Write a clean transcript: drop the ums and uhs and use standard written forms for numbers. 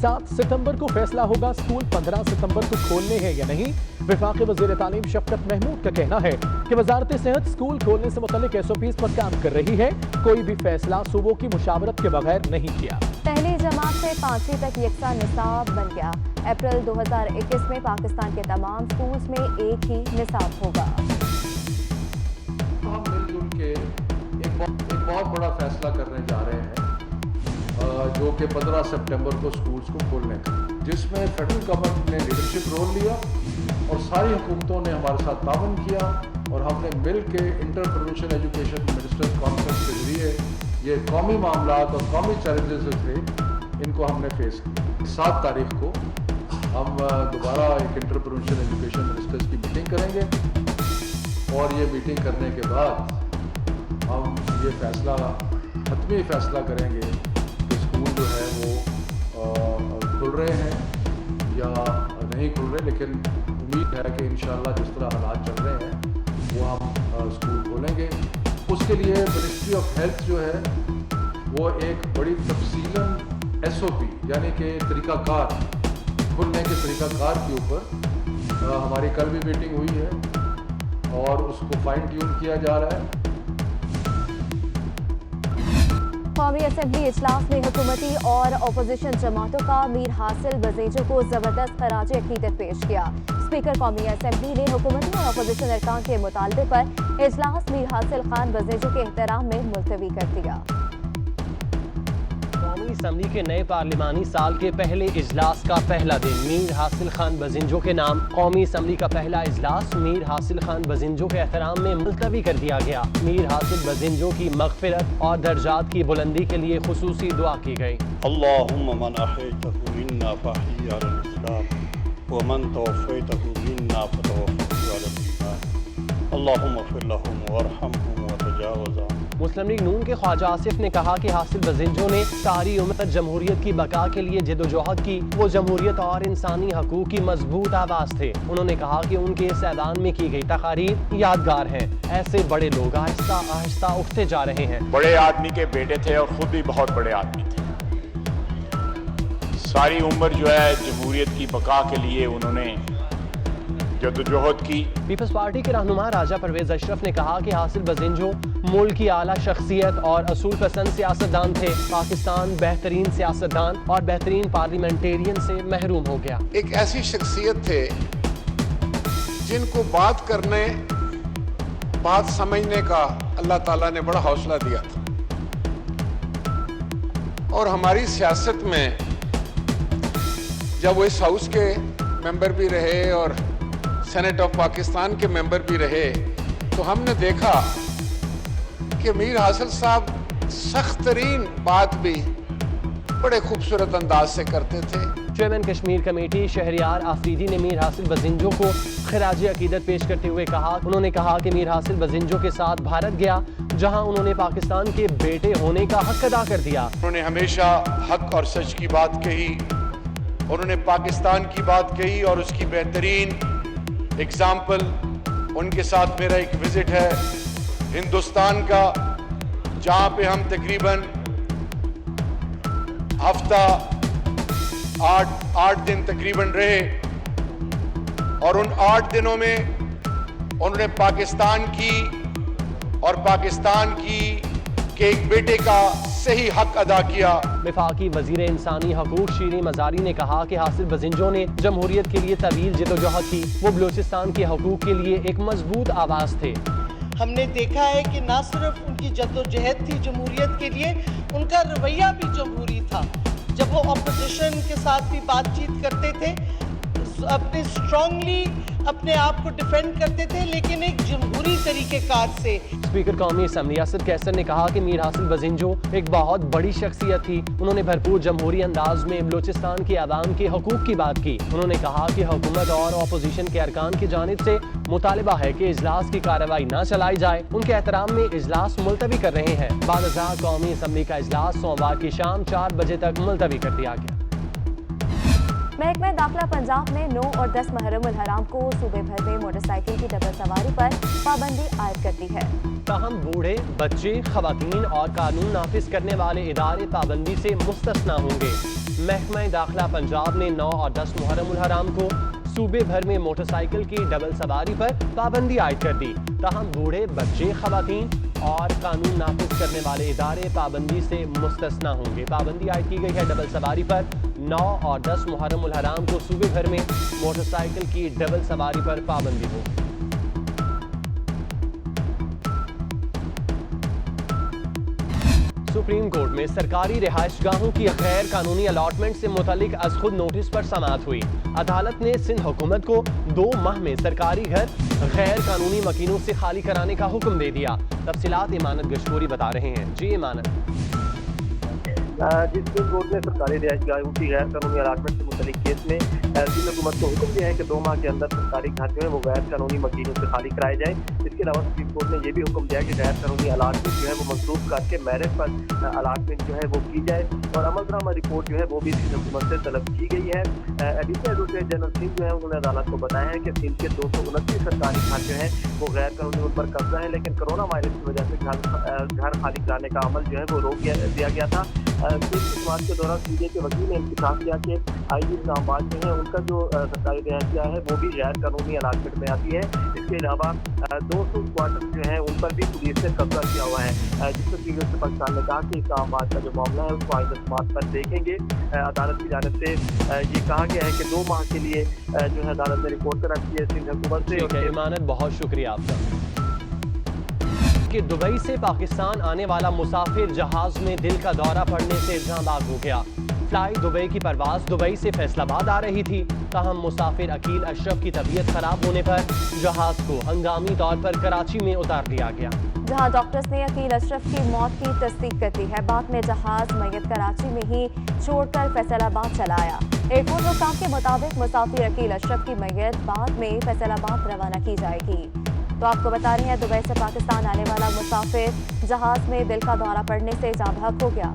7 सितंबर को फैसला होगा स्कूल 15 सितंबर को खोलने हैं या नहीं। वफाकी वज़ीर तालीम शफकत महमूद का कहना है कि वजारत सेहत स्कूल खोलने से मुतल्लिक SOPs पर काम कर रही है, कोई भी फैसला सूबों की मुशावरत के बगैर नहीं किया। पहली जमात से 5वीं तक यकसा निसाब बन गया। अप्रैल 2021 में पाकिस्तान के तमाम स्कूल्स में एक ही निसाब होगा। हम मिलजुल के एक बहुत बड़ा फैसला करने जा रहे हैं, जो कि 15 सितंबर को स्कूल्स को खोलने का, जिसमें फेडरल गवर्नमेंट ने लीडरशिप रोल लिया और सारी हुकूमतों ने हमारे साथ ताउन किया और हमने मिल के inter provincial education ministers conference के जरिए ये कौमी मामलात और कौमी चैलेंजेस जो थे इनको हमने फेस किया। 7 तारीख को हम दोबारा एक इंटर प्रोविंशियल एजुकेशन मिनिस्टर्स की मीटिंग करेंगे और ये मीटिंग करने के बाद हम ये फैसला हतमी फैसला करेंगे कि स्कूल जो है वो खुल रहे हैं या नहीं खुल रहे, लेकिन उम्मीद है कि इंशाअल्लाह जिस तरह हालात चल रहे हैं वो हम स्कूल खोलेंगे। उसके लिए मिनिस्ट्री ऑफ हेल्थ जो है वो एक बड़ी तफसीलन SOP यानी कि तरीक़ाकार, खुलने के तरीक़ाकार के ऊपर हमारी कल भी मीटिंग हुई है और उसको फाइन ट्यून किया जा रहा है। कौमी असेंबली इजलास में हुकूमती और अपोजिशन जमातों का मीर हासिल बज़ेजो को जबरदस्त खराज अक़ीदत पेश किया। स्पीकर कौमी असेंबली ने हुकूमती और अपोजिशन अरकान के मुतालबे पर इजलास मीर हासिल खान बज़ेजो के एहतराम में मुलतवी कर दिया। कौमी असम्बली के नए पार्लिमानी साल के पहले इजलास का पहला दिन मीर हासिल खान बज़िंजो के नाम कौमी असम्बली का पहला इजलास मीर हासिल खान बज़िंजो के एहतराम में मुलतवी कर दिया गया। मीर हासिल बज़िंजो की मग़फ़िरत और दर्जात की बुलंदी के लिए खुसूसी दुआ की गई। अल्लाहुम्मा मन अहयतहु मिन्ना फअहयि अलल इस्लाम व मन तवफ़्फ़यतहु मिन्ना फ़तवफ़्फ़हु अलल ईमान अल्लाहुम्मा इग़फ़िर लहुम वरहमहुम व तजावज़ अन्हुम। मुस्लिम लीग नून के ख्वाजा आसिफ ने कहा कि हासिल बज़िंजो ने सारी उम्र जमहूरियत की बका के लिए जदोजहद की, वो जमहूरियत और इंसानी हकूक़ की मजबूत आवाज़ थे। उन्होंने कहा कि उनके इस ऐलान में की गई तकारीर यादगार हैं। ऐसे बड़े लोग आहिस्ता आहिस्ता उठते जा रहे हैं। बड़े आदमी के बेटे थे और खुद भी बहुत बड़े आदमी थे। सारी उम्र जो है जमहूरियत की बका के लिए उन्होंने जदोजहद की। पीपल्स पार्टी के रहनुमा राजा परवेज अशरफ ने कहा कि हासिल बज़िंजो मुल्क की आला शख्सियत और असूल पसंद सियासतदान थे। पाकिस्तान बेहतरीन सियासतदान और बेहतरीन पार्लियामेंटेरियन से महरूम हो गया। एक ऐसी शख्सियत थे जिनको बात करने, बात समझने का अल्लाह ताला ने बड़ा हौसला दिया था और हमारी सियासत में जब वो इस हाउस के मेंबर भी रहे और सेनेट ऑफ पाकिस्तान के मेंबर भी रहे तो हमने देखा कि मीर हासिल साहब सख्त तरीन बात भी बड़े खूबसूरत अंदाज से करते थे। चेयरमैन कश्मीर कमेटी शहरियार आफरीदी ने मीर हासिल बज़िंजो को खराज अकीदत पेश करते हुए उन्होंने कहा कि मीर हासिल बज़िंजो के साथ भारत गया जहां उन्होंने पाकिस्तान के बेटे होने का हक अदा कर दिया। उन्होंने हमेशा हक और सच की बात कही, उन्होंने पाकिस्तान की बात कही और उसकी बेहतरीन एग्जाम्पल उनके साथ मेरा एक विजिट है हिंदुस्तान का, जहाँ पे हम तकरीबन हफ्ता 8 दिन तकरीबन रहे और उन 8 दिनों में उन्होंने पाकिस्तान की और पाकिस्तान की के एक बेटे का सही हक अदा किया। वफाकी वजीर इंसानी हकूक शीरी मजारी ने कहा कि हासिल बज़िंजो ने जमहूरियत के लिए तवील जदोजहद की, वो बलूचिस्तान के हकूक के लिए एक मजबूत आवाज़ थे। हमने देखा है कि न सिर्फ उनकी जद्दोजहद थी जमहूरियत के लिए, उनका रवैया भी जमहूरी था। जब वो अपोजिशन के साथ भी बातचीत करते थे अपने स्ट्रांगली अपने आप को डिफेंड करते थे, लेकिन एक जमहूरी तरीक़ेकार से। स्पीकर कौमी असम्बली असद कैसर ने कहा कि मीर हासिल बज़िंजो एक बहुत बड़ी शख्सियत थी। उन्होंने भरपूर जमहूरी अंदाज में बलूचिस्तान के आवाम के हकूक की बात की। उन्होंने कहा कि हुकूमत और अपोजिशन के अरकान की जानिब से मुतालिबा है कि इजलास की कार्रवाई न चलाई जाए। उनके एहतराम में इजलास मुलतवी कर रहे हैं। बादशाह कौमी असम्बली का इजलास सोमवार की शाम 4 बजे तक मुलतवी कर दिया गया। महकमा दाखिला पंजाब ने 9 और 10 मुहर्रम उल हराम को सूबे भर में मोटरसाइकिल की डबल सवारी पर पाबंदी आयद कर दी है। ताहम बूढ़े, बच्चे, खवातीन और कानून नाफिज करने वाले इदारे पाबंदी से मुस्तस्ना होंगे। महकमा दाखिला पंजाब ने 9 और 10 मुहर्रम उल हराम को सूबे भर में मोटरसाइकिल की डबल सवारी पर पाबंदी आयद कर दी। ताहम बूढ़े, बच्चे, खवातीन और कानून नाफिज करने वाले इदारे पाबंदी से मुस्तस्ना होंगे। पाबंदी आयद की गई है डबल सवारी पर। 9 और 10 मुहर्रम उल हराम को सूबे भर में मोटरसाइकिल की डबल सवारी पर पाबंदी होगी। सुप्रीम कोर्ट में सरकारी रिहाइशगाहों की गैर कानूनी अलॉटमेंट से मुतालिक अज खुद नोटिस पर समाअत हुई। अदालत ने सिंध हुकूमत को 2 माह में सरकारी घर गैर कानूनी मकीनों से खाली कराने का हुक्म दे दिया। तफसीलात इमानत गशकोरी बता रहे हैं। जी इमानत। जिस सुप्रीम कोर्ट ने सरकारी रिहाइशगाहों की गैर कानूनी अलाटमेंट से मुतल्लिक केस में सिंध हुकूमत को हुक्म दिया है कि 2 माह के अंदर सरकारी घर जो है वो गैर कानूनी मकीनों से खाली कराए जाए। इसके अलावा सुप्रीम कोर्ट ने ये भी हुक्म दिया कि गैर कानूनी अलाटमेंट जो है वो मंसूख करके मेरिट पर अलाटमेंट जो है वो की जाए और अमलनामा रिपोर्ट जो है वो भी सिंध हुकूमत से तलब की गई है। एडिशनल एडवोकेट जनरल सिंह जो है उन्होंने अदालत को बताया है कि सिंध के 229 सरकारी घर जो है वो गैर कानूनी उन पर कब्जा है, लेकिन कोरोना वायरस की वजह से घर खाली कराने का अमल जो है वो रोक दिया गया था। समाज के दौरान सीजे के वकील ने इंतखाब किया कि आईजी इस्लामाबाद जो है उनका जो सरकारी रिहायशगाह है वो भी गैर कानूनी अलाटमेंट में आती है। इसके अलावा 200 क्वार्टर जो है उन पर भी पुलिस ने कब्जा किया हुआ है, जिससे पीडीएफ से पाकिस्तान ने कहा कि इस्लामाबाद का जो मामला है उसको आइंदा समात पर देखेंगे। अदालत की जानिब से ये कहा गया है कि 2 माह के लिए जो है अदालत ने रिपोर्ट कर रखी है सिंध हुकूमत से। इमानत, बहुत शुक्रिया आपका। कि दुबई से पाकिस्तान आने वाला मुसाफिर जहाज में दिल का दौरा पड़ने से जांबाग हो गया। फ्लाई दुबई की परवाज दुबई से फैसलाबाद आ रही थी। ताहम मुसाफिर अकील अशरफ की तबीयत खराब होने पर जहाज को हंगामी तौर पर कराची में उतार दिया गया, जहां डॉक्टर्स ने अकील अशरफ की मौत की तस्दीक कर दी है। बाद में जहाज मैयत कराची में ही छोड़कर फैसलाबाद चला आया। एयरपोर्ट हुकाम के मुताबिक मुसाफिर अकील अशरफ की मैयत बाद में फैसलाबाद रवाना की जाएगी। तो आपको बता रही हैं दुबई से पाकिस्तान आने वाला मुसाफिर जहाज में दिल का दौरा पड़ने से जाँ बहक हो गया।